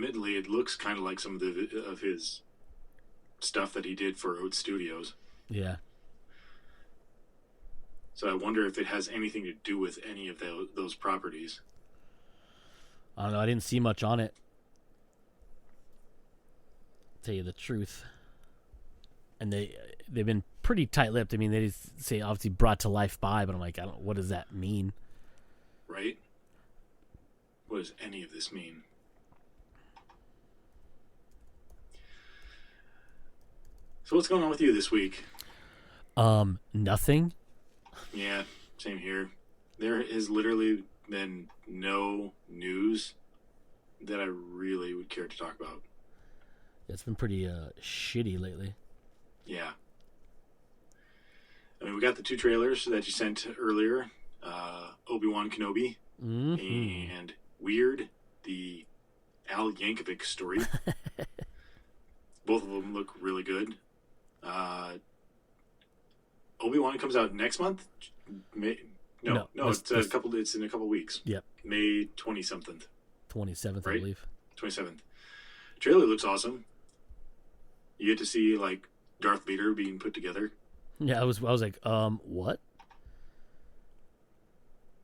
admittedly, it looks kind of like some of his stuff that he did for Oat Studios. Yeah. So I wonder if it has anything to do with any of those properties. I don't know. I didn't see much on it. Tell you the truth. And they've been pretty tight-lipped. I mean, they just say obviously brought to life by, but I'm like, what does that mean? Right? What does any of this mean? So what's going on with you this week? Nothing. Yeah, same here. There has literally been no news that I really would care to talk about. It's been pretty shitty lately. Yeah. I mean, we got the 2 trailers that you sent earlier. Obi-Wan Kenobi and Weird, the Al Yankovic story. Both of them look really good. Obi-Wan comes out next month. No, it's in a couple weeks. Yep. May 20-something. 27th, right? I believe. 27th. Trailer looks awesome. You get to see like Darth Vader being put together. Yeah, I was like, what?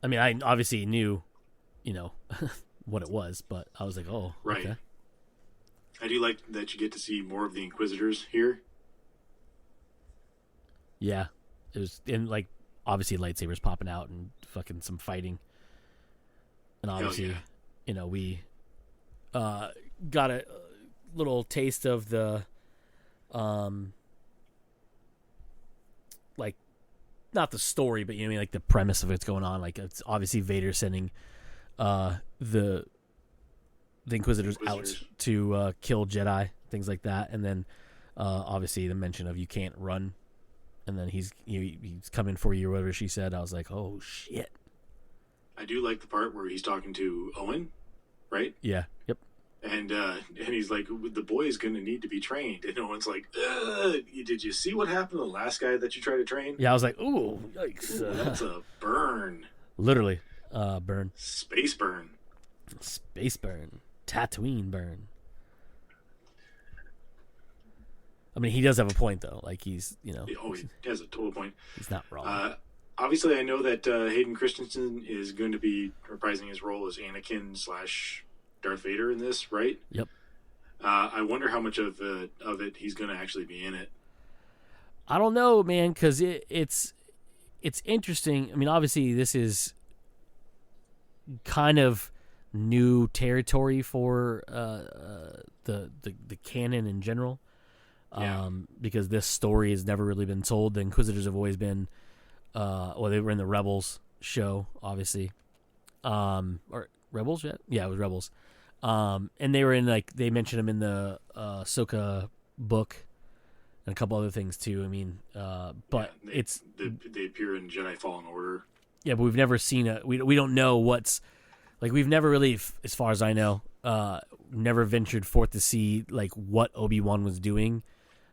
I mean, I obviously knew, what it was, but I was like, oh, right. Okay. I do like that you get to see more of the Inquisitors here. Yeah, it was obviously lightsabers popping out and fucking some fighting, and obviously, we got a little taste of the, like, not the story, but like the premise of what's going on. Like, it's obviously Vader sending, the Inquisitors out to kill Jedi, things like that, and then obviously the mention of you can't run, and then he's coming for you or whatever she said. I was like, oh shit. I do like the part where he's talking to Owen, right? Yeah. Yep. And he's like, the boy is going to need to be trained. And Owen's like, did you see what happened to the last guy that you tried to train? Yeah, I was like, ooh, yikes. Ooh, that's a burn. Literally, burn. Space burn. Space burn. Tatooine burn. I mean, he does have a point, though. Like, he's, Oh, he has a total point. He's not wrong. Obviously, I know that Hayden Christensen is going to be reprising his role as Anakin / Darth Vader in this, right? Yep. I wonder how much of it he's going to actually be in it. I don't know, man, because it's interesting. I mean, obviously, this is kind of new territory for the canon in general, because this story has never really been told. The Inquisitors have always been, they were in the Rebels show, obviously, or Rebels, yeah, it was Rebels, and they were in, like, they mentioned them in the Ahsoka book and a couple other things too. I mean, but they appear in Jedi Fallen Order. Yeah, but we've never seen we don't know what's. Like, we've never really, as far as I know, never ventured forth to see, like, what Obi-Wan was doing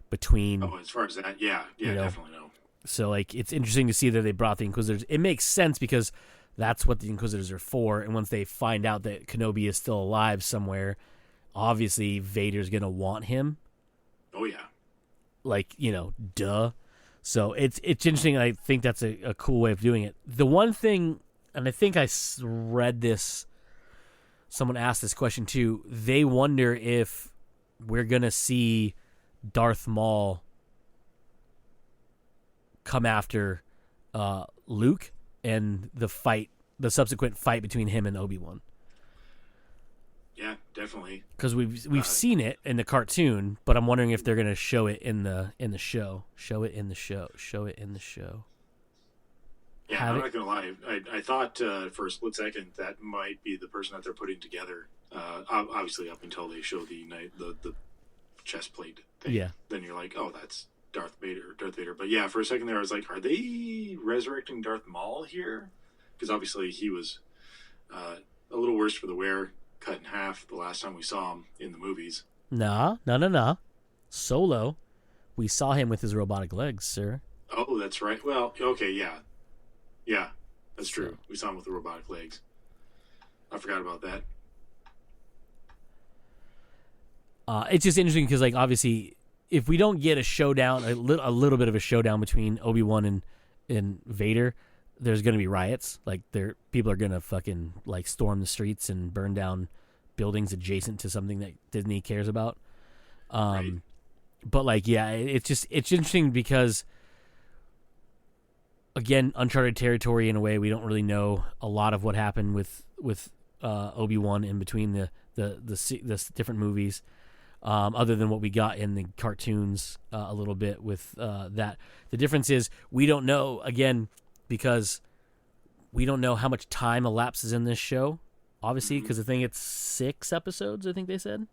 between... Oh, as far as that, yeah, definitely no. So, like, it's interesting to see that they brought the Inquisitors. It makes sense because that's what the Inquisitors are for, and once they find out that Kenobi is still alive somewhere, obviously Vader's going to want him. Oh, yeah. Like, duh. So, it's interesting. I think that's a cool way of doing it. The one thing... And I think I read this, someone asked this question too, they wonder if we're going to see Darth Maul come after Luke and the subsequent fight between him and Obi-Wan. Yeah, definitely. Because we've seen it in the cartoon, but I'm wondering if they're going to show it in the show. Show it in the show. Yeah, I'm not going to lie. I thought for a split second that might be the person that they're putting together. Obviously, up until they show the chest plate thing. Yeah. Then you're like, oh, that's Darth Vader. But yeah, for a second there, I was like, are they resurrecting Darth Maul here? Because obviously he was a little worse for the wear, cut in half the last time we saw him in the movies. No. Solo, we saw him with his robotic legs, sir. Oh, that's right. Well, okay, yeah. Yeah, that's true. We saw him with the robotic legs. I forgot about that. It's just interesting because, like, obviously, if we don't get a showdown, a little bit of a showdown between Obi-Wan and Vader, there's going to be riots. Like, people are going to fucking, like, storm the streets and burn down buildings adjacent to something that Disney cares about. Right. But, like, yeah, it's interesting because, again, uncharted territory in a way. We don't really know a lot of what happened with Obi-Wan in between the different movies. Other than what we got in the cartoons a little bit with that. The difference is we don't know, again, because we don't know how much time elapses in this show, obviously, because I think it's 6 episodes, I think they said.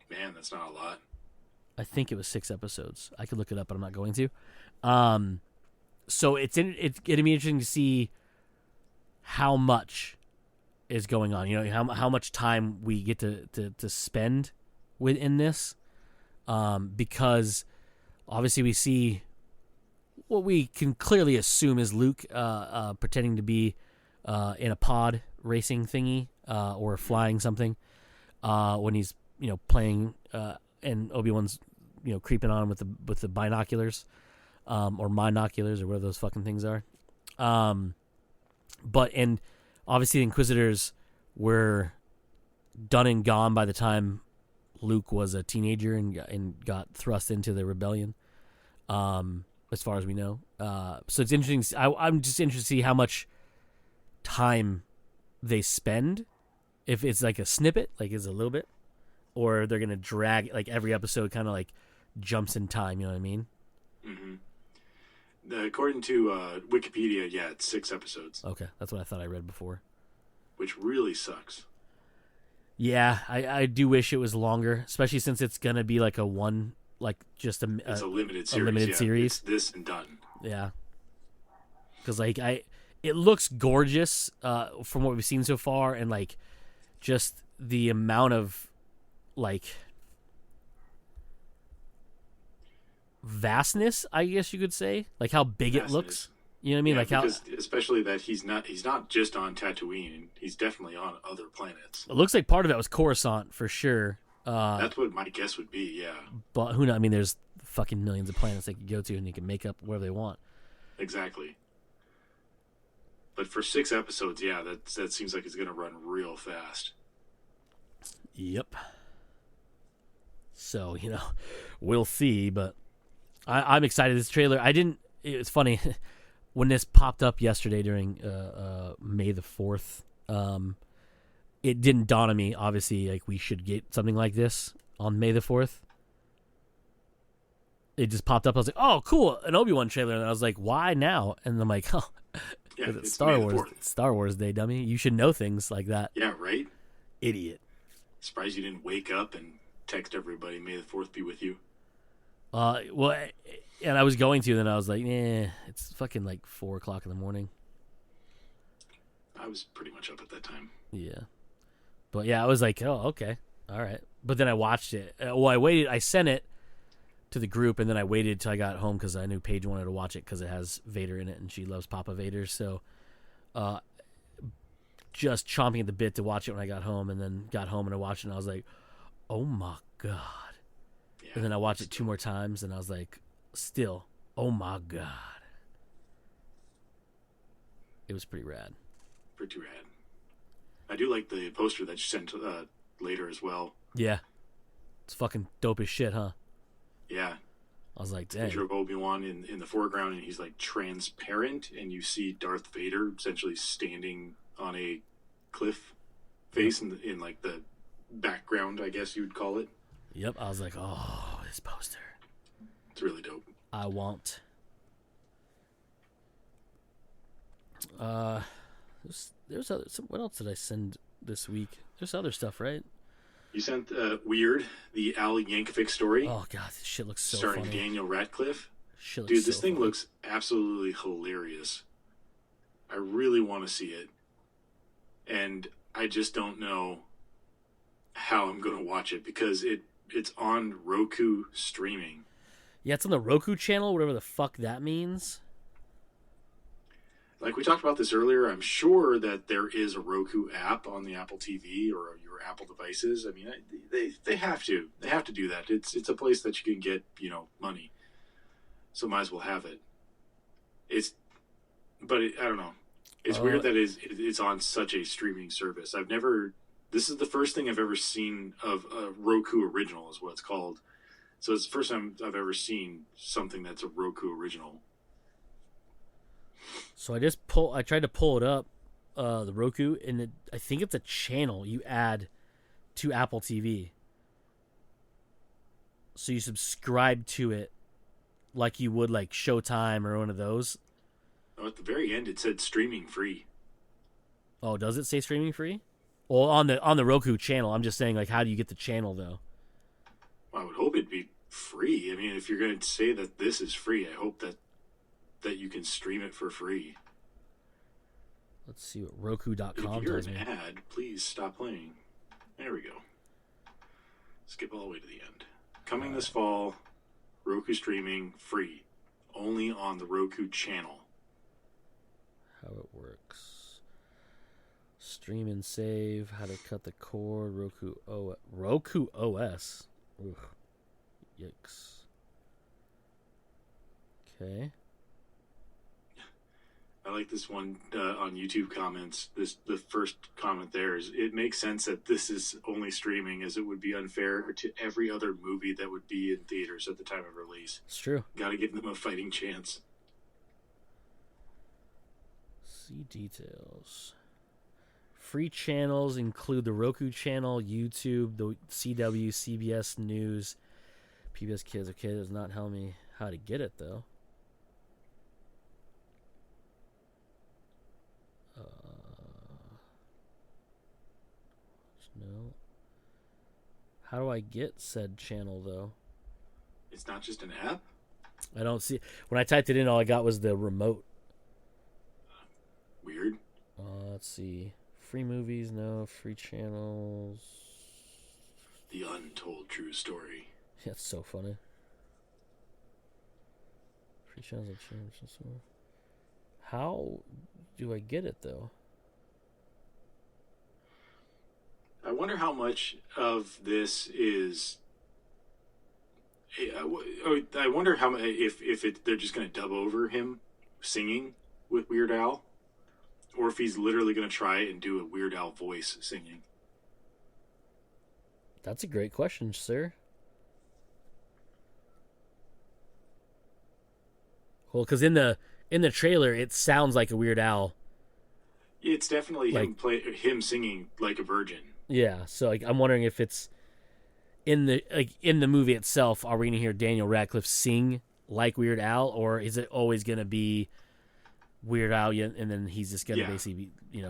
Man, that's not a lot. I think it was 6 episodes. I could look it up, but I'm not going to. So it's going to be interesting to see how much is going on. You know, how much time we get to spend within this, because obviously we see what we can clearly assume is Luke pretending to be in a pod racing thingy or flying something when he's playing and Obi-Wan's creeping on with the binoculars or monoculars or whatever those fucking things are. But obviously the Inquisitors were done and gone by the time Luke was a teenager and got thrust into the rebellion, as far as we know. So it's interesting. I'm just interested to see how much time they spend. If it's like a snippet, like it's a little bit, or they're going to drag, like every episode kind of like jumps in time, you know what I mean? Mm-hmm. According to Wikipedia, yeah, it's 6 episodes. Okay, that's what I thought I read before. Which really sucks. Yeah, I do wish it was longer, especially since it's gonna be like it's a limited series. A limited series. It's this and done. Yeah, because like it looks gorgeous from what we've seen so far, and like just the amount of like vastness, I guess you could say, like how big it looks. You know what I mean? Yeah, like how, especially that he's not just on Tatooine. He's definitely on other planets. It looks like part of it was Coruscant for sure. That's what my guess would be. Yeah. But who knows? I mean, there's fucking millions of planets they could go to, and they can make up whatever they want. Exactly. But for 6 episodes, yeah, that seems like it's going to run real fast. Yep. So we'll see. But I'm excited. This trailer, it's funny. When this popped up yesterday during May the 4th, it didn't dawn on me, obviously, like we should get something like this on May the 4th. It just popped up. I was like, oh, cool, an Obi-Wan trailer. And I was like, why now? And I'm like, oh, yeah, it's Star Wars. It's Star Wars Day, dummy. You should know things like that. Yeah, right? Idiot. Surprised you didn't wake up and text everybody, May the 4th be with you. Well, and I was going to, and then I was like, it's fucking like 4 o'clock in the morning. I was pretty much up at that time. Yeah. But yeah, I was like, oh, okay. All right. But then I watched it. I waited. I sent it to the group, and then I waited till I got home because I knew Paige wanted to watch it because it has Vader in it, and she loves Papa Vader. So just chomping at the bit to watch it when I got home, and then got home and I watched it, and I was like, oh, my God. Yeah, and then I watched it 2 more times, and I was like, still, oh my God. It was pretty rad. Pretty rad. I do like the poster that you sent later as well. Yeah. It's fucking dope as shit, huh? Yeah. I was like, dang. Picture of Obi-Wan in the foreground, and he's like transparent, and you see Darth Vader essentially standing on a cliff face in like the background, I guess you would call it. Yep. I was like, oh, this poster. It's really dope. I want. There's other. What else did I send this week? There's other stuff, right? You sent Weird, the Al Yankovic story. Oh God, this shit looks so starring funny. Daniel Radcliffe. Shit Dude, this so thing funny. looks absolutely hilarious. I really want to see it, and I just don't know how I'm going to watch it because it's on Roku streaming. Yeah, it's on the Roku channel, whatever the fuck that means. like we talked about this earlier, I'm sure that there is a Roku app on the Apple TV or your Apple devices. I mean, they have to do that. It's a place that you can get money, so might as well have it. It's but I don't know. It's weird that it's on such a streaming service. I've never. This is the first thing I've ever seen of a Roku original, is what it's called. So it's the first time I've ever seen something that's a Roku original. So I tried to pull it up, the Roku, and I think it's a channel you add to Apple TV. So you subscribe to it like you would like Showtime or one of those. Oh, at the very end, it said streaming free. Oh, does it say streaming free? Well, on the Roku channel. I'm just saying, like, how do you get the channel though? Well, I would hope it'd be free. I mean, if you're going to say that this is free, I hope that you can stream it for free. Let's see what Roku.com if you hear tells an me. ad, please stop playing. There we go. Skip all the way to the end. Coming this fall, Roku streaming free, only on the Roku channel. How it works. Stream and save. How to cut the cord. Roku OS. Ugh. Yikes. Okay. I like this one on YouTube comments. The first comment there is, it makes sense that this is only streaming, as it would be unfair to every other movie that would be in theaters at the time of release. It's true. Got to give them a fighting chance. See details. Free channels include the Roku channel, YouTube, the CW, CBS News, PBS Kids. Okay, it does not tell me how to get it though. No. How do I get said channel though? It's not just an app? I don't see. When I typed it in, all I got was the remote. Weird. Let's see. Free movies, no. Free channels. The untold true story. That's so funny. Free channels and channels. How do I get it though? I wonder how much of this is. I wonder how if they're just going to dub over him singing with Weird Al, or if he's literally going to try and do a Weird Al voice singing. That's a great question, sir. Well, because in the trailer, it sounds like a Weird Al. It's definitely him singing like a virgin. Yeah, so like I'm wondering if it's in the movie itself, are we gonna hear Daniel Radcliffe sing like Weird Al, or is it always gonna be Weird Al and then he's just gonna basically be,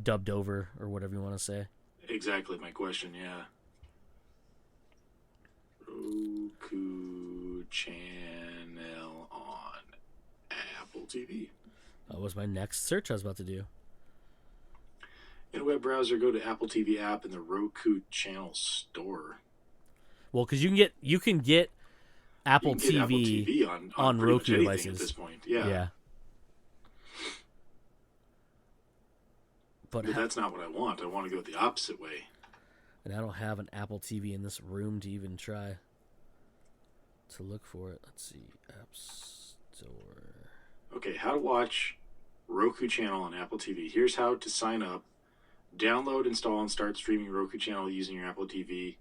dubbed over or whatever you want to say? Exactly my question. Yeah. Roku channel on Apple TV. That was my next search I was about to do. In a web browser, go to Apple TV app in the Roku channel store. Well, because you can get Apple TV on Roku devices at this point. Yeah. But that's not what I want. I want to go the opposite way. And I don't have an Apple TV in this room to even try to look for it. Let's see. App Store. Okay, how to watch Roku channel on Apple TV. Here's how to sign up. Download, install, and start streaming Roku channel using your Apple TV.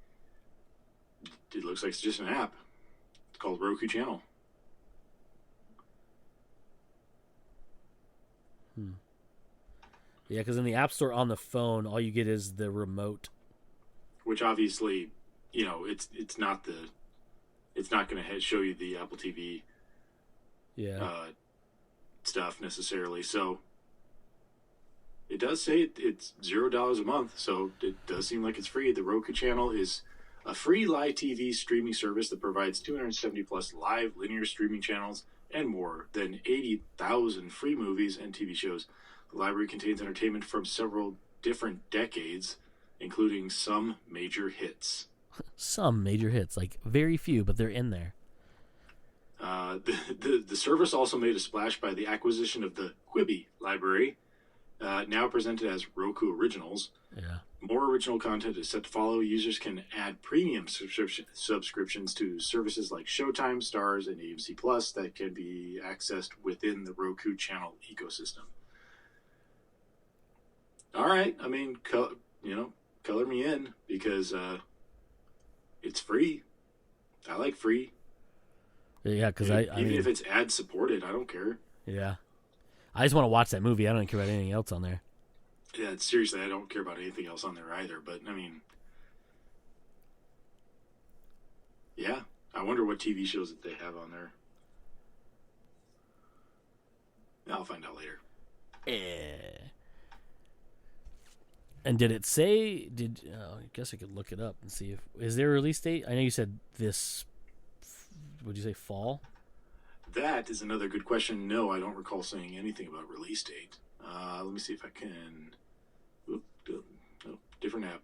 It looks like it's just an app. It's called Roku channel. Yeah, because in the App Store on the phone, all you get is the remote. Which obviously, it's not going to show you the Apple TV stuff necessarily. So it does say it's $0 a month, so it does seem like it's free. The Roku channel is a free live TV streaming service that provides 270 plus live linear streaming channels and more than 80,000 free movies and TV shows. The library contains entertainment from several different decades, including some major hits. Some major hits, like very few, but they're in there. The service also made a splash by the acquisition of the Quibi library, now presented as Roku Originals. Yeah. More original content is set to follow. Users can add premium subscriptions to services like Showtime, Starz, and AMC Plus that can be accessed within the Roku channel ecosystem. All right, I mean, color me in because it's free. I like free. Yeah, because even if it's ad supported, I don't care. Yeah, I just want to watch that movie. I don't care about anything else on there. Yeah, seriously, I don't care about anything else on there either. But I mean, yeah, I wonder what TV shows that they have on there. I'll find out later. And did it say? I guess I could look it up and see if is there a release date. I know you said this. Would you say fall? That is another good question. No, I don't recall saying anything about release date. Let me see if I can. Different app.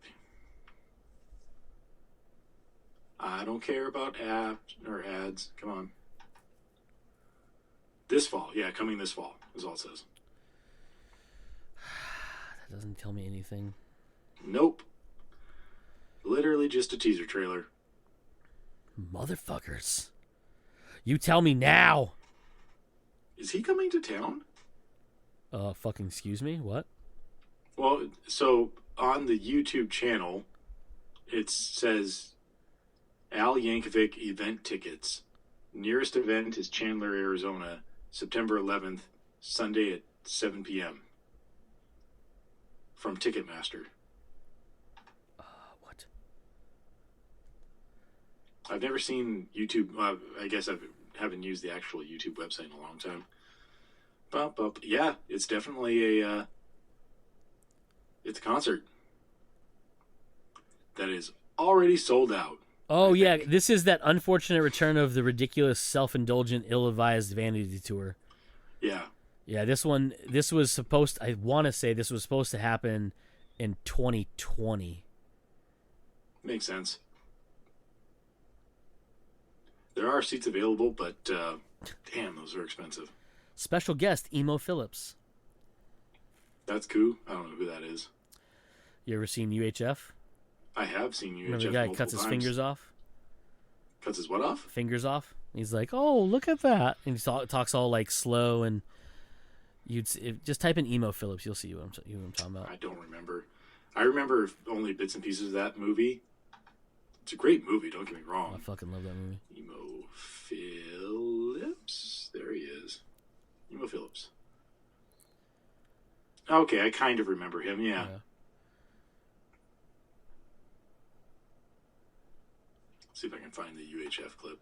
I don't care about apps or ads. Come on. This fall. Yeah, coming this fall is all it says. That doesn't tell me anything. Nope. Literally just a teaser trailer. Motherfuckers. You tell me now. Is he coming to town? Fucking excuse me? What? Well, so on the YouTube channel, it says Al Yankovic event tickets. Nearest event is Chandler, Arizona, September 11th, Sunday at 7 p.m. from Ticketmaster. What? I've never seen YouTube. I guess I haven't used the actual YouTube website in a long time. But yeah, it's definitely it's a concert that is already sold out. Oh yeah, this is that unfortunate return of the ridiculous, self-indulgent, ill-advised vanity tour. Yeah. Yeah, this was supposed. I want to say this was supposed to happen in 2020. Makes sense. There are seats available, but damn, those are expensive. Special guest Emo Phillips. That's cool. I don't know who that is. You ever seen UHF? I have seen UHF. Remember the guy cuts his fingers off? Cuts his what off? Fingers off. He's like, "Oh, look at that!" And he talks all like slow, and just type in Emo Phillips, you'll see what I'm talking about. I don't remember. I remember only bits and pieces of that movie. It's a great movie. Don't get me wrong. I fucking love that movie. Emo Phillips. There he is. Emo Phillips. Okay, I kind of remember him. Yeah. See if I can find the UHF clip.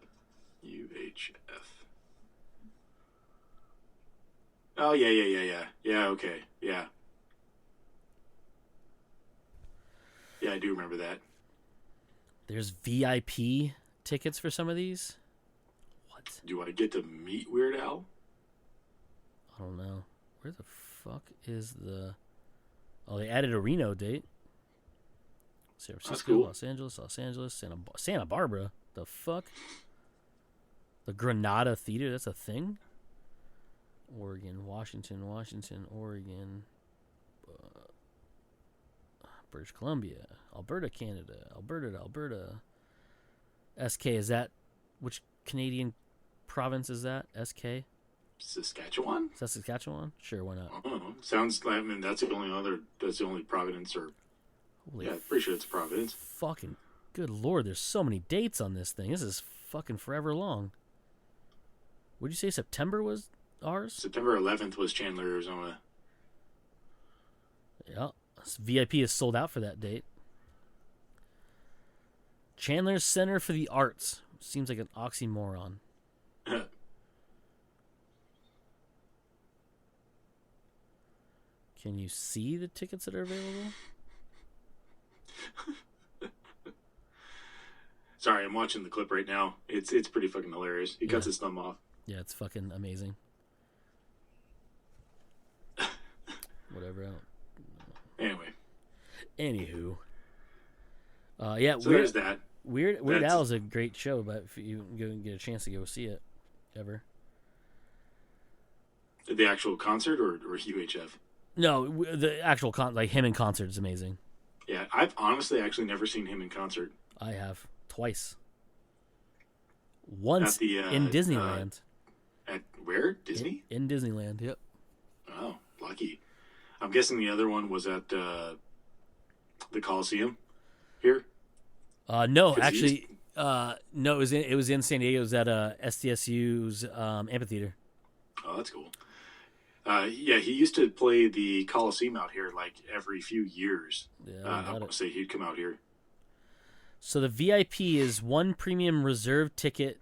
UHF. Oh, yeah. Yeah, okay. Yeah. Yeah, I do remember that. There's VIP tickets for some of these. What? Do I get to meet Weird Al? I don't know. Where the fuck is the... Oh, they added a Reno date. San Francisco, cool. Los Angeles, Santa Barbara. The fuck? The Granada Theater, that's a thing? Oregon, Washington, Oregon. British Columbia, Alberta, Canada, Alberta. SK, is that... Which Canadian province is that? SK? Saskatchewan? Is that Saskatchewan? Sure, why not? I don't know. Sounds like, I mean, that's the only province, or... Holy pretty sure it's a province. Fucking good lord, there's so many dates on this thing. This is fucking forever long. Would you say September was ours? September 11th was Chandler, Arizona. Yeah. VIP is sold out for that date. Chandler Center for the Arts. Seems like an oxymoron. Can you see the tickets that are available? Sorry, I'm watching the clip right now. It's pretty fucking hilarious. He cuts his thumb off. Yeah, it's fucking amazing. Whatever. Anyway. Anywho. Yeah, so there's that. Weird Al is a great show, but if you get a chance to go see it. ever. The actual concert or UHF? No, the actual like him in concert is amazing. Yeah, I've honestly actually never seen him in concert. I have twice. Once At the in Disneyland. At where? Disney? In Disneyland, yep. Oh, lucky. I'm guessing the other one was at the Coliseum here. No, actually, no. It was in San Diego. It was at SDSU's amphitheater. Oh, that's cool. Yeah, he used to play the Coliseum out here like every few years. Yeah, I want to say he'd come out here. So the VIP is one premium reserved ticket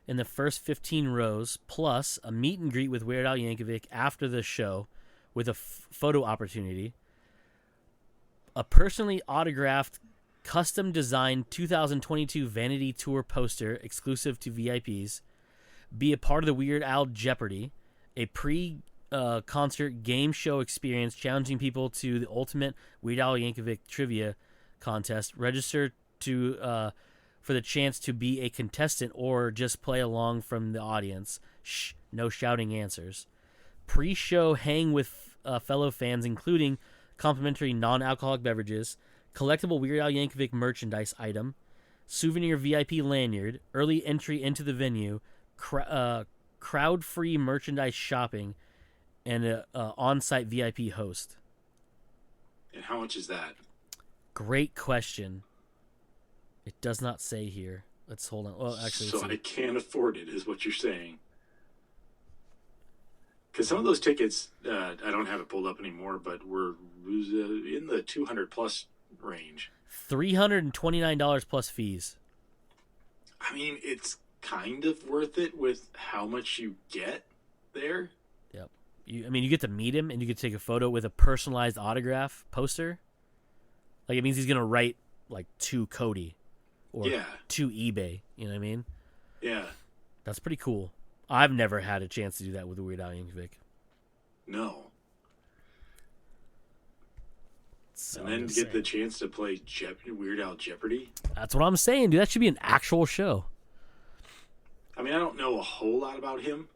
in the first 15 rows, plus a meet and greet with Weird Al Yankovic after the show with a photo opportunity, a personally autographed, custom-designed 2022 Vanity Tour poster exclusive to VIPs, be a part of the Weird Al Jeopardy, a pre-concert game show experience challenging people to the ultimate Weird Al Yankovic trivia contest, register to for the chance to be a contestant or just play along from the audience. Shh, no shouting answers. Pre-show hang with fellow fans, including complimentary non-alcoholic beverages, collectible Weird Al Yankovic merchandise item, souvenir VIP lanyard, early entry into the venue, crowd-free merchandise shopping, and an on-site VIP host. And how much is that? Great question. It does not say here. Let's hold on. Well, actually, so I can't afford it, is what you're saying. Because some of those tickets, I don't have it pulled up anymore, but were in the 200 plus range. $329 plus fees. I mean, it's kind of worth it with how much you get there. Yep. You get to meet him, and you get to take a photo with a personalized autograph poster. Like, it means he's going to write, like, to Cody or to eBay. You know what I mean? Yeah. That's pretty cool. I've never had a chance to do that with Weird Al Yankovic. No. So and then get the chance to play Weird Al Jeopardy. That's what I'm saying, dude. That should be an actual show. I mean, I don't know a whole lot about him.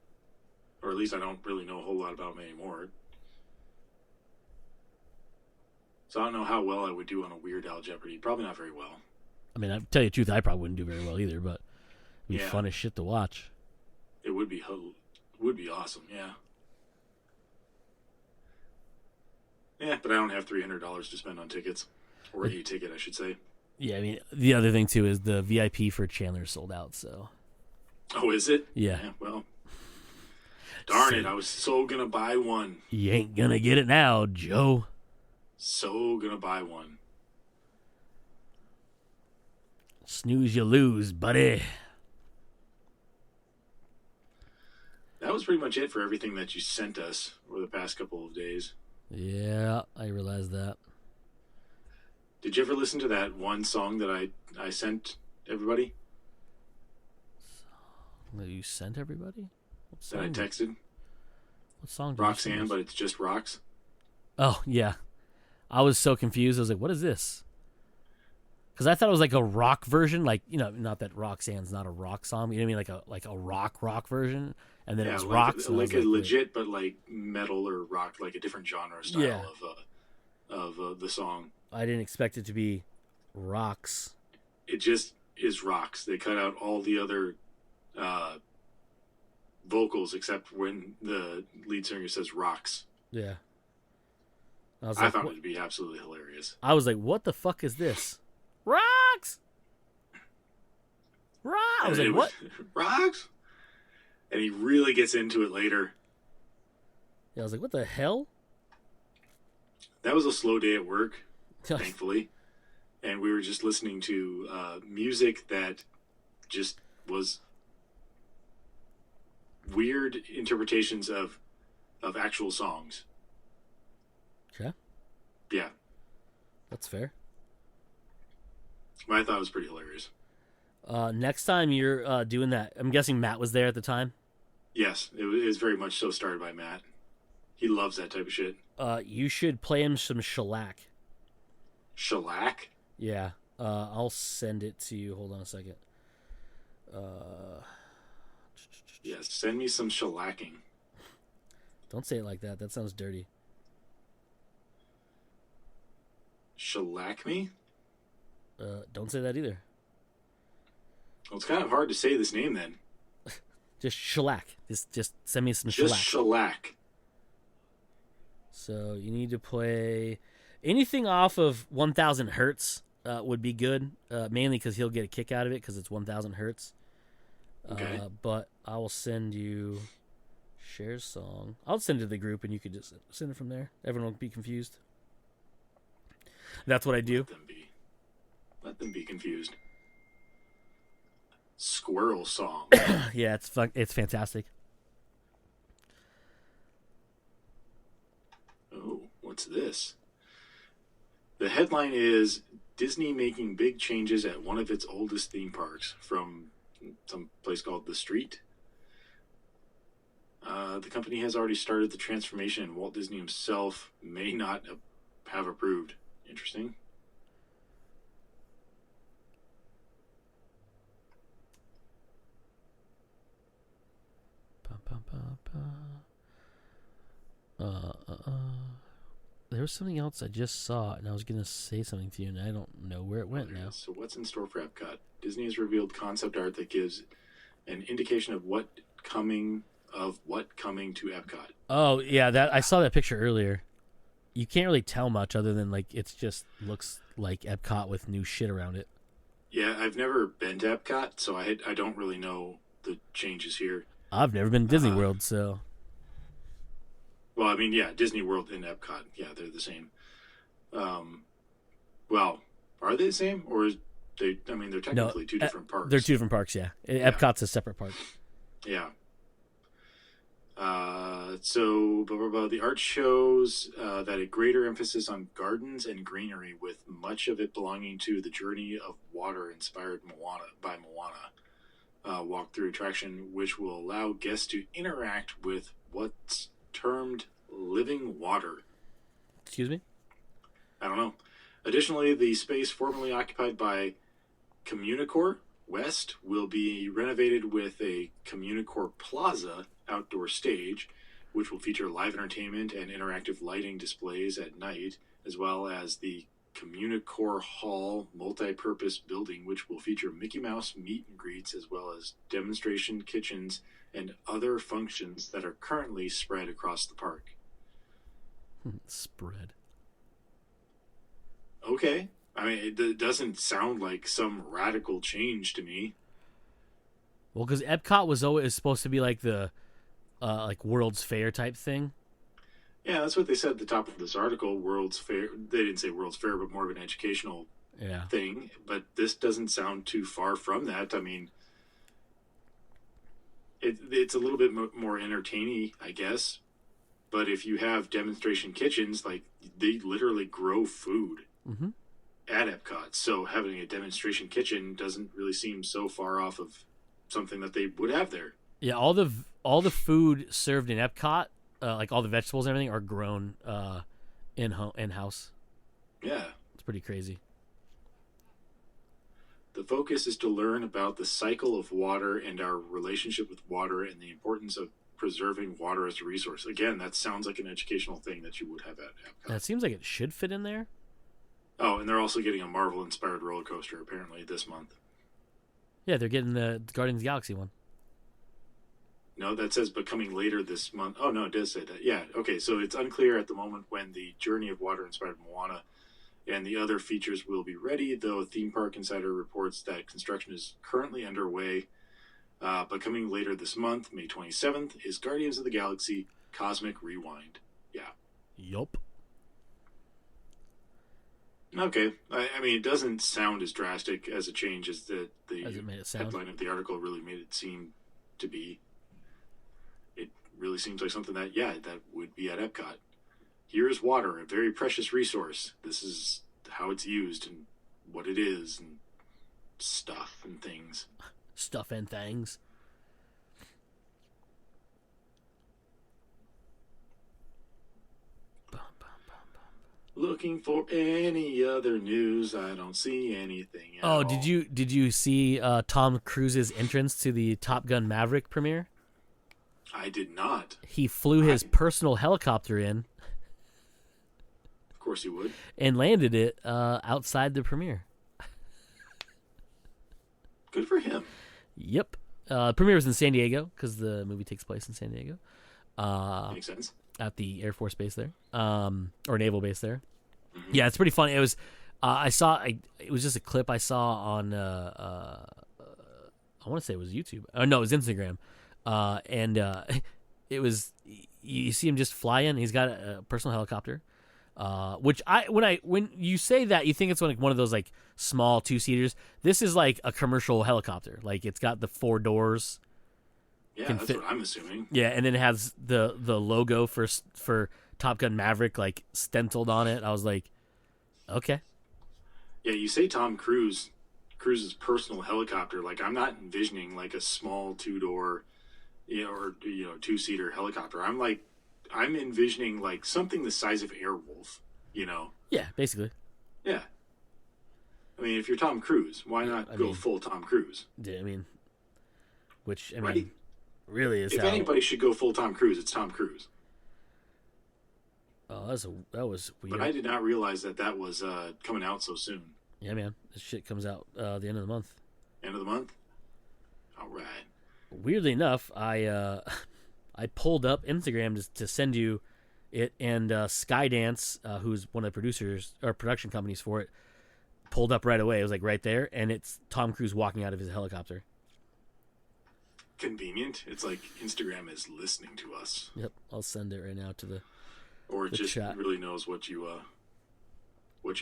Or at least I don't really know a whole lot about him anymore. So I don't know how well I would do on a Weird Al Jeopardy. Probably not very well. I mean, I'll tell you the truth, I probably wouldn't do very well either, but it'd be fun as shit to watch. It would be awesome, yeah. Yeah, but I don't have $300 to spend on tickets. Or a ticket, I should say. Yeah, I mean, the other thing, too, is the VIP for Chandler sold out, so. Oh, is it? Yeah. Well, darn it, I was so gonna buy one. You ain't gonna get it now, Joe. So gonna buy one. Snooze, you lose, buddy. That was pretty much it for everything that you sent us over the past couple of days. Yeah, I realized that. Did you ever listen to that one song that I sent everybody? That you sent everybody? What song? That I texted? What song did Roxanne, you send? but it's just rocks. Oh, yeah. I was so confused. I was like, what is this? Because I thought it was like a rock version, like, you know, not that Roxanne's not a rock song, you know what I mean, like a rock version, and then it was rocks. Like a legit, but like metal or rock, like a different genre style of the song. I didn't expect it to be rocks. It just is rocks. They cut out all the other vocals except when the lead singer says rocks. Yeah. I found it to be absolutely hilarious. I was like, what the fuck is this? Rocks! Rocks! I was like, what? Rocks? And he really gets into it later. Yeah, I was like, what the hell? That was a slow day at work, thankfully. And we were just listening to music that just was weird interpretations of actual songs. Okay. Yeah. That's fair. I thought it was pretty hilarious. Next time you're doing that, I'm guessing Matt was there at the time? Yes, it was very much so started by Matt. He loves that type of shit. You should play him some shellac. Shellac? Yeah. I'll send it to you. Hold on a second. Yes, send me some shellacking. Don't say it like that. That sounds dirty. Shellac me? Don't say that either. Well, it's kind of hard to say this name then. Just shellac. Just send me some Just shellac. shellac. So you need to play anything off of 1,000 hertz would be good, mainly because he'll get a kick out of it because it's 1,000 hertz. Okay. But I will send you share song. I'll send it to the group and you could just send it from there. Everyone won't be confused. That's what I do. Let them be. Let them be confused. Squirrel song. Yeah, it's fantastic. Oh, what's this? The headline is Disney making big changes at one of its oldest theme parks, from some place called The Street. The company has already started the transformation, and Walt Disney himself may not have approved. Interesting. There was something else I just saw, and I was going to say something to you, and I don't know where it went now. So what's in store for Epcot? Disney has revealed concept art that gives an indication of what coming to Epcot. Oh, yeah, that I saw that picture earlier. You can't really tell much other than, like, it's just looks like Epcot with new shit around it. Yeah, I've never been to Epcot, so I don't really know the changes here. I've never been to Disney World, so... Well, I mean, yeah, Disney World and Epcot, yeah, they're the same. Well, are they the same, or they're technically two different parks. They're two different parks, yeah. Epcot's a separate park. Yeah. So the art shows that a greater emphasis on gardens and greenery, with much of it belonging to the Journey of Water inspired by Moana walk-through attraction, which will allow guests to interact with what's termed living water. Excuse me? I don't know. Additionally, the space formerly occupied by Communicore West will be renovated with a Communicore Plaza outdoor stage, which will feature live entertainment and interactive lighting displays at night, as well as the Communicore Hall multi-purpose building, which will feature Mickey Mouse meet and greets, as well as demonstration kitchens and other functions that are currently spread across the park. Spread. Okay. I mean, it doesn't sound like some radical change to me. Well, because Epcot was always supposed to be like the like World's Fair type thing. Yeah, that's what they said at the top of this article. World's Fair. They didn't say World's Fair, but more of an educational thing. But this doesn't sound too far from that. I mean, it's a little bit more entertaining, I guess. But if you have demonstration kitchens, like, they literally grow food at Epcot. So having a demonstration kitchen doesn't really seem so far off of something that they would have there. Yeah, all the food served in Epcot, like all the vegetables and everything, are grown in house. Yeah, it's pretty crazy. The focus is to learn about the cycle of water and our relationship with water and the importance of preserving water as a resource. Again, that sounds like an educational thing that you would have at Epcot. That seems like it should fit in there. Oh, and they're also getting a Marvel-inspired roller coaster apparently this month. Yeah, they're getting the Guardians of the Galaxy one. No, that says but coming later this month. Oh, no, it does say that. Yeah, okay, so it's unclear at the moment when the Journey of Water inspired Moana and the other features will be ready, though Theme Park Insider reports that construction is currently underway. But coming later this month, May 27th, is Guardians of the Galaxy Cosmic Rewind. Yeah. Yup. Okay. I mean, it doesn't sound as drastic as a change as the headline of the article really made it seem to be. It really seems like something that would be at Epcot. Here is water, a very precious resource. This is how it's used and what it is and stuff and things. Stuff and things. Looking for any other news, I don't see anything at all. Did you see Tom Cruise's entrance to the Top Gun Maverick premiere? I did not. He flew his personal helicopter in. Of course he would. And landed it outside the premiere. Good for him. Yep. Premiere was in San Diego because the movie takes place in San Diego. Makes sense. At the Air Force base there, or naval base there. Mm-hmm. Yeah, it's pretty funny. It was. It was just a clip I saw on. I want to say it was YouTube. No, it was Instagram. And it was. You see him just fly in. He's got a personal helicopter. Which when you say that, you think it's like one of those like small 2-seaters. This is like a commercial helicopter. Like it's got the 4 doors. Yeah, that's what I'm assuming. Yeah, and then it has the logo for Top Gun Maverick like stenciled on it. I was like, okay. Yeah, you say Tom Cruise's personal helicopter. Like I'm not envisioning like a small 2-door, or 2-seater helicopter. I'm envisioning like something the size of Airwolf. Yeah, basically. Yeah. I mean, if you're Tom Cruise, why not go full Tom Cruise? Yeah, I mean, Right? Really is. If anybody should go full Tom Cruise, it's Tom Cruise. Oh, that was weird. But I did not realize that was coming out so soon. Yeah, man, this shit comes out the end of the month. End of the month. All right. Weirdly enough, I pulled up Instagram to send you it, and Skydance, who's one of the producers or production companies for it, pulled up right away. It was like right there, and it's Tom Cruise walking out of his helicopter. Convenient. It's like Instagram is listening to us. Yep, I'll send it right now to the. Or it the just chat. really knows what you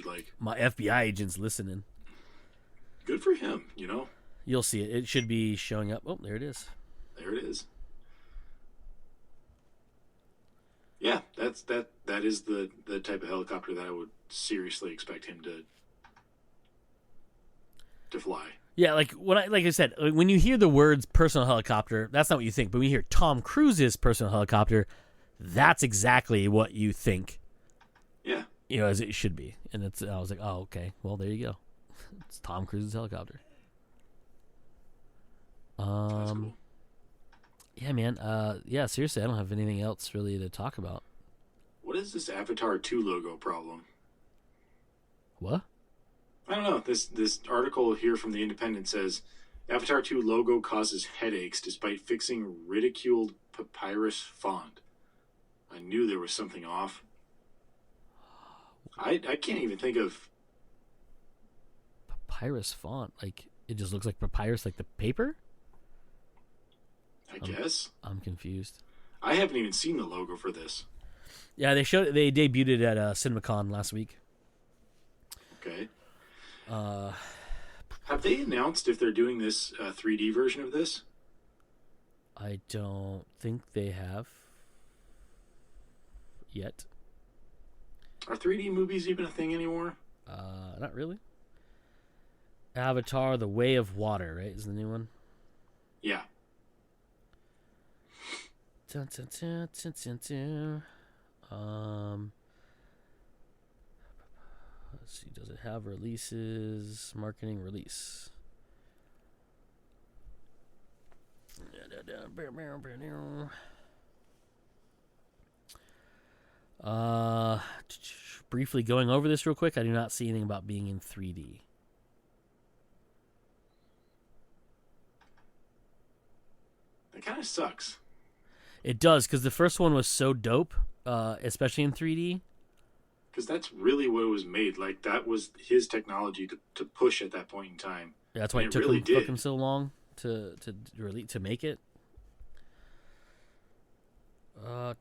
like. My FBI agent's listening. Good for him. You'll see it. It should be showing up. Oh, there it is. There it is. Yeah, that is the type of helicopter that I would seriously expect him to fly. Yeah, like I said, when you hear the words personal helicopter, that's not what you think. But when you hear Tom Cruise's personal helicopter, that's exactly what you think. Yeah. As it should be. And I was like, oh, okay. Well, there you go. It's Tom Cruise's helicopter. That's cool. Yeah, man. Yeah, seriously, I don't have anything else really to talk about. What is this Avatar 2 logo problem? What? I don't know. This article here from The Independent says Avatar 2 logo causes headaches despite fixing ridiculed papyrus font. I knew there was something off. I can't even think of papyrus font. Like it just looks like papyrus, like the paper. I guess I'm confused. I haven't even seen the logo for this. Yeah, they debuted it at CinemaCon last week. Okay. Have they announced if they're doing this 3D version of this? I don't think they have yet. Are 3D movies even a thing anymore? Not really. Avatar: The Way of Water, right? Is the new one? Yeah. Dun, dun, dun, dun, dun, dun. Let's see. Does it have releases? Marketing release. Briefly going over this real quick. I do not see anything about being in 3D. That kind of sucks. It does, because the first one was so dope, especially in 3D. Because that's really what it was made. Like, that was his technology to push at that point in time. Yeah, that's why it took him so long to make it. I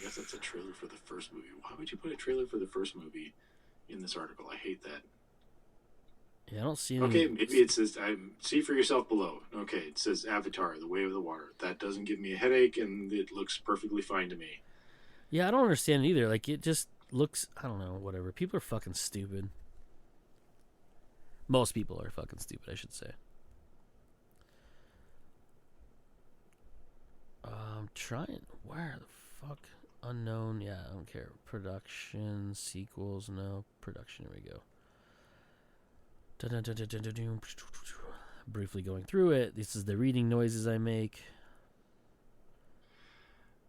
guess that's a trailer for the first movie. Why would you put a trailer for the first movie in this article? I hate that. Yeah, I don't see any... Okay, maybe it says, see for yourself below. Okay, it says Avatar, The Way of the Water. That doesn't give me a headache, and it looks perfectly fine to me. Yeah, I don't understand it either. Like, it just looks... I don't know, whatever. People are fucking stupid. Most people are fucking stupid, I should say. I'm trying... Where the fuck? Unknown. Yeah, I don't care. Production, sequels, no. Production, here we go. Briefly going through it. This is the reading noises I make.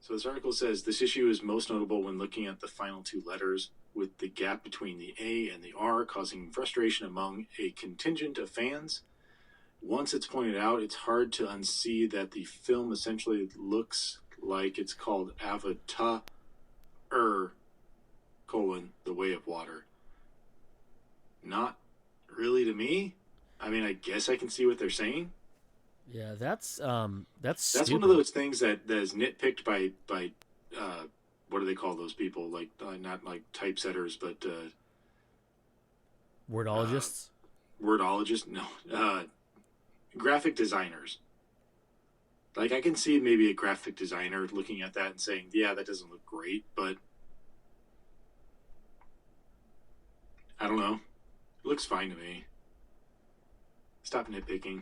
So this article says this issue is most notable when looking at the final two letters, with the gap between the A and the R causing frustration among a contingent of fans. Once it's pointed out, it's hard to unsee that the film essentially looks like it's called Avatar, The Way of Water. Not really to me. I mean, I guess I can see what they're saying. Yeah, that's That's one of those things that is nitpicked by what do they call those people? Like not like typesetters, but wordologists. Wordologists? No, graphic designers. Like I can see maybe a graphic designer looking at that and saying, "Yeah, that doesn't look great," but I don't know. It looks fine to me. Stop nitpicking.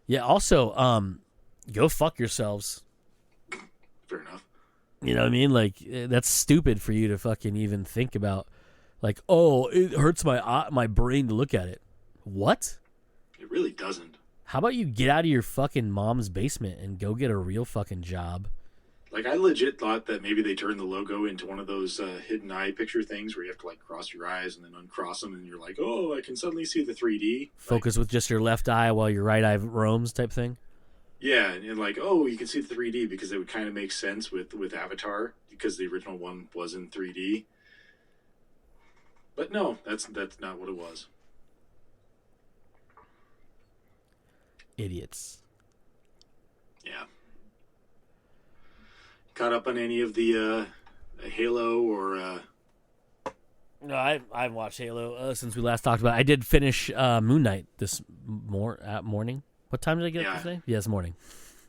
Yeah. Also, go fuck yourselves. Fair enough. You know what I mean? Like that's stupid for you to fucking even think about. Like, oh, it hurts my brain to look at it. What? It really doesn't. How about you get out of your fucking mom's basement and go get a real fucking job? Like, I legit thought that maybe they turned the logo into one of those hidden eye picture things where you have to, like, cross your eyes and then uncross them, and you're like, oh, I can suddenly see the 3D. Focus with just your left eye while your right eye roams type thing? Yeah, and like, oh, you can see the 3D because it would kind of make sense with Avatar because the original one was in 3D. But no, that's not what it was. Idiots. Yeah. Caught up on any of the Halo or? No, I haven't watched Halo since we last talked about it. I did finish Moon Knight this morning. What time did I get up today? Yeah, it's morning.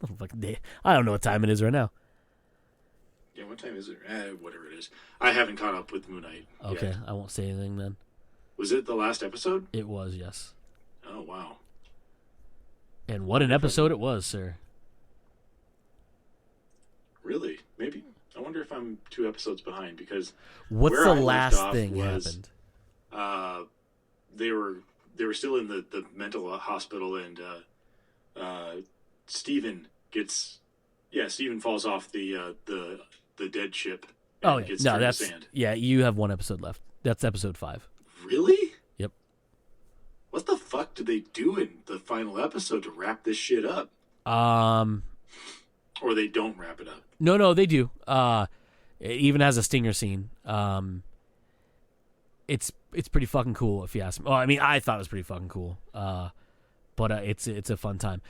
I don't know what time it is right now. Yeah, what time is it? Whatever it is. I haven't caught up with Moon Knight Okay, yet. I won't say anything then. Was it the last episode? It was, yes. Oh, wow. And what an episode it was, sir. Really? Maybe. I wonder if I'm 2 episodes behind because what's the last thing happened? They were still in the mental hospital, and Steven falls off the dead ship. And gets no, turned to that's sand. Yeah. You have 1 episode left. That's episode 5. Really? Yep. What the fuck did they do in the final episode to wrap this shit up? Or they don't wrap it up? No, they do. It even has a stinger scene. It's pretty fucking cool if you ask me. Well, I mean, I thought it was pretty fucking cool. But it's a fun time.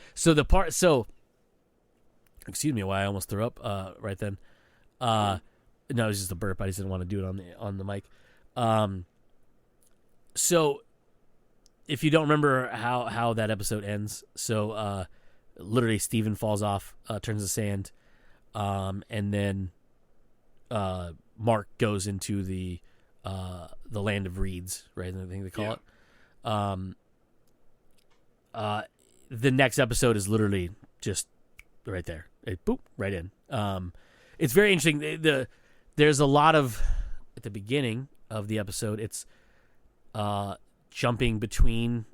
Excuse me, why I almost threw up right then. No, it was just a burp. I just didn't want to do it on the mic. So if you don't remember how that episode ends, literally Steven falls off, turns to sand, and then Mark goes into the land of reeds, right? I think they call it. The next episode is literally just right there. Boop, right in. It's very interesting. There's a lot of, at the beginning of the episode, it's jumping between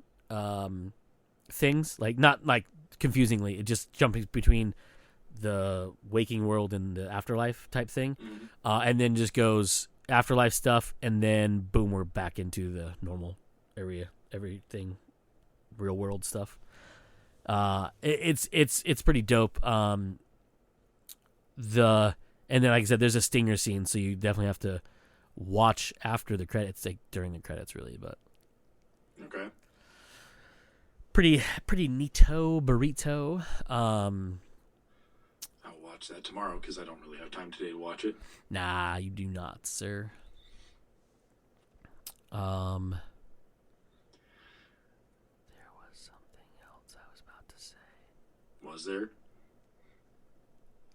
things, like not like confusingly, it just jumping between the waking world and the afterlife type thing, and then just goes afterlife stuff, and then boom, we're back into the normal area, everything, real world stuff. It's pretty dope. And then, like I said, there's a stinger scene, so you definitely have to watch after the credits, like during the credits, really. But okay, pretty neato burrito. I'll watch that tomorrow because I don't really have time today to watch it. Nah, you do not, sir. There was something else I was about to say. Was there?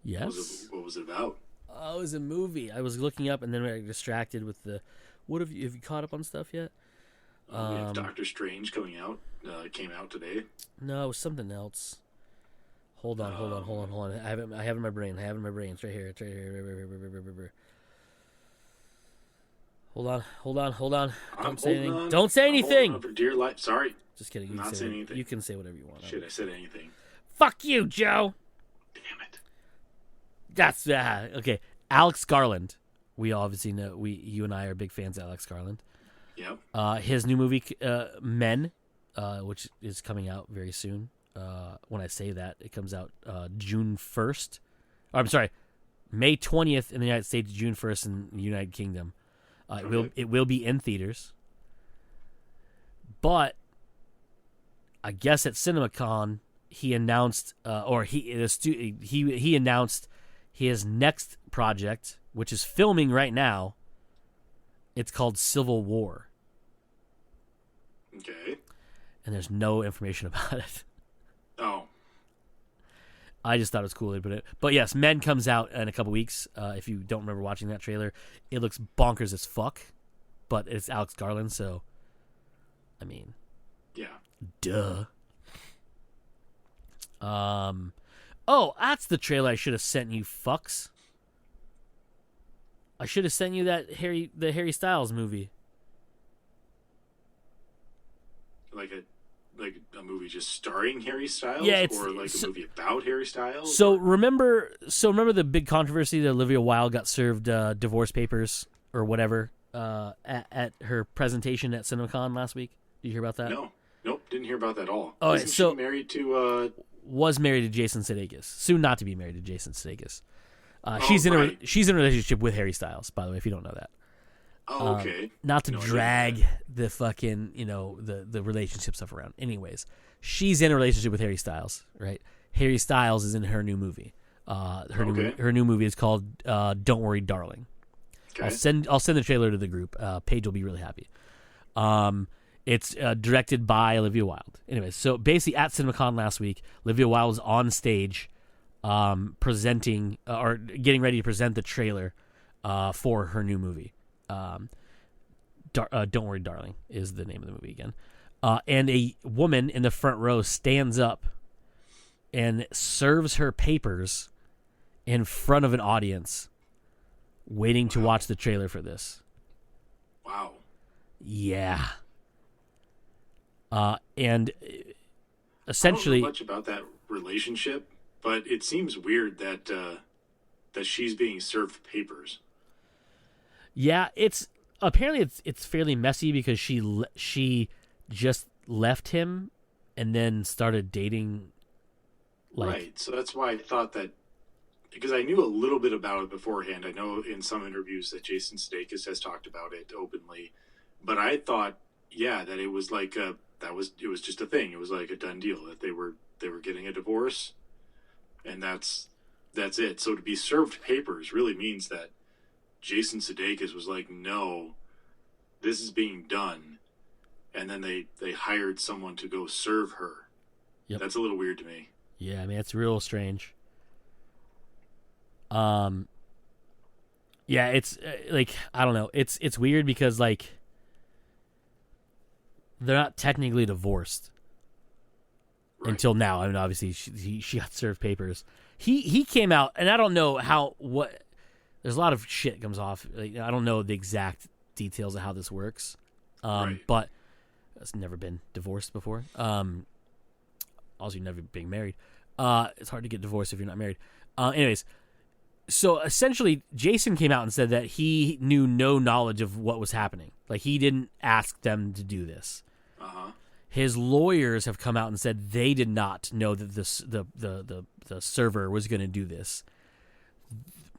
Yes. What was it about? Oh, it was a movie. I was looking up, and then I got distracted with the. What have you caught up on stuff yet? We have Doctor Strange coming out. Came out today. No, it was something else. Hold on. I have it in my brain. It's right here. It's right here. Hold on. Don't say anything. Don't say anything. For dear life. Sorry. Just kidding. I'm not saying anything. You can say whatever you want. Shit, I said anything. Fuck you, Joe. Damn it. That's okay. Alex Garland. We obviously know. You and I are big fans of Alex Garland. Yep. His new movie, Men, which is coming out very soon. When I say that, it comes out June 1st. I'm sorry, May 20th in the United States, June 1st in the United Kingdom. It will be in theaters. But I guess at CinemaCon he announced, he announced his next project, which is filming right now. It's called Civil War. Okay. And there's no information about it. Oh. I just thought it was cool. But yes, Men comes out in a couple weeks. If you don't remember watching that trailer, it looks bonkers as fuck. But it's Alex Garland, so I mean, yeah, duh. Oh, that's the trailer I should have sent you, fucks. I should have sent you the Harry Styles movie. Like a movie just starring Harry Styles, yeah, or like a movie about Harry Styles. So remember the big controversy that Olivia Wilde got served divorce papers or whatever at her presentation at CinemaCon last week. Did you hear about that? No, nope, didn't hear about that at all. Oh, Isn't she married to? Was married to Jason Sudeikis. Soon not to be married to Jason Sudeikis. She's in a relationship with Harry Styles, by the way, if you don't know that. Oh, okay. Not to drag the fucking, the relationship stuff around. Anyways, she's in a relationship with Harry Styles, right? Harry Styles is in her new movie. Her new movie is called Don't Worry, Darling. Okay. I'll send the trailer to the group. Paige will be really happy. It's directed by Olivia Wilde. Anyways, so basically at CinemaCon last week, Olivia Wilde was on stage presenting or getting ready to present the trailer for her new movie. Don't Worry, Darling is the name of the movie again. And a woman in the front row stands up and serves her papers in front of an audience waiting to watch the trailer for this. Wow. Yeah. And essentially, I don't know much about that relationship, but it seems weird that she's being served papers. Yeah, it's fairly messy because she just left him and then started dating. Right, so that's why I thought that, because I knew a little bit about it beforehand. I know in some interviews that Jason Sudeikis has talked about it openly, but I thought, that it was like it was just a thing. It was like a done deal that they were getting a divorce, and that's it. So to be served papers really means that Jason Sudeikis was like, no, this is being done, and then they hired someone to go serve her. Yep. That's a little weird to me. Yeah, I mean, it's real strange. Yeah, it's like, I don't know. It's weird because like they're not technically divorced until now. I mean, obviously she got served papers. He came out, and I don't know what. There's a lot of shit comes off. Like, I don't know the exact details of how this works, but it's never been divorced before. Also, never being married. It's hard to get divorced if you're not married. Anyways, so essentially, Jason came out and said that he knew no knowledge of what was happening. Like, he didn't ask them to do this. Uh-huh. His lawyers have come out and said they did not know that the server was going to do this.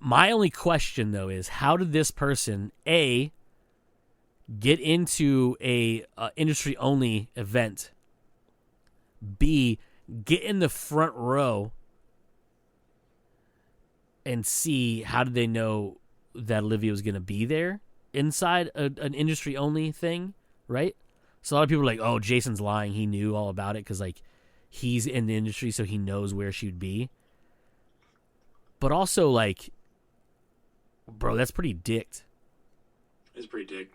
My only question, though, is how did this person, A, get into a industry-only event, B, get in the front row, and C, how did they know that Olivia was going to be there inside an industry-only thing, right? So a lot of people are like, oh, Jason's lying. He knew all about it because, like, he's in the industry, so he knows where she would be. But also, like, bro, that's pretty dicked. It's pretty dick.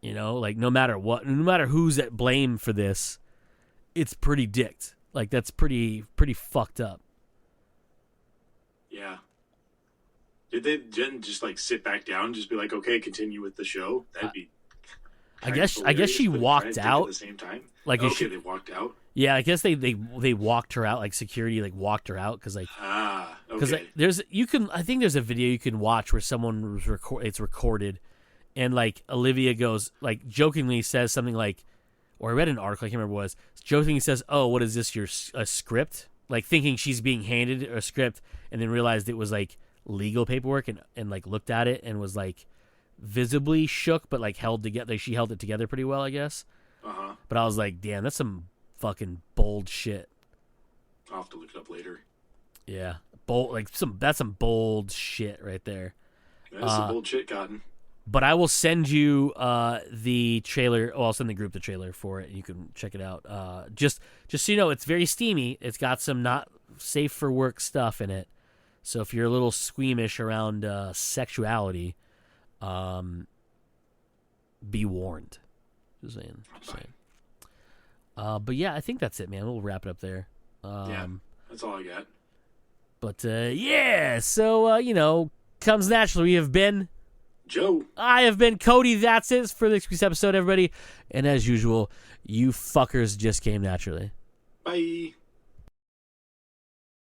You know, like, no matter who's at blame for this, it's pretty dicked. Like, that's pretty fucked up. Yeah. Did they just like sit back down and just be like, okay, continue with the show? That'd be I guess she walked out at the same time. Like, okay, they walked out. Yeah, I guess they walked her out. Like, security like walked her out because like Because Okay. I think there's a video you can watch where someone was it's recorded, and like Olivia goes like jokingly says something like, or I read an article, I can't remember what it was, jokingly says, "Oh, what is this? A script?" Like thinking she's being handed a script, and then realized it was like legal paperwork, and like looked at it and was like visibly shook, but like held together. Like she held it together pretty well, I guess. But I was like, damn, that's some fucking bold shit. I'll have to look it up later. Yeah, bold, like that's some bold shit right there. That's some bold shit, Cotton. But I will send you the trailer. Oh, I'll send the group the trailer for it. You can check it out. Just so you know, it's very steamy. It's got some not safe for work stuff in it. So if you're a little squeamish around sexuality, be warned. Just saying. But yeah, I think that's it, man. We'll wrap it up there. Yeah, that's all I got. But yeah, so comes naturally. We have been Joe. I have been Cody. That's it for this week's episode, everybody. And as usual, you fuckers just came naturally. Bye.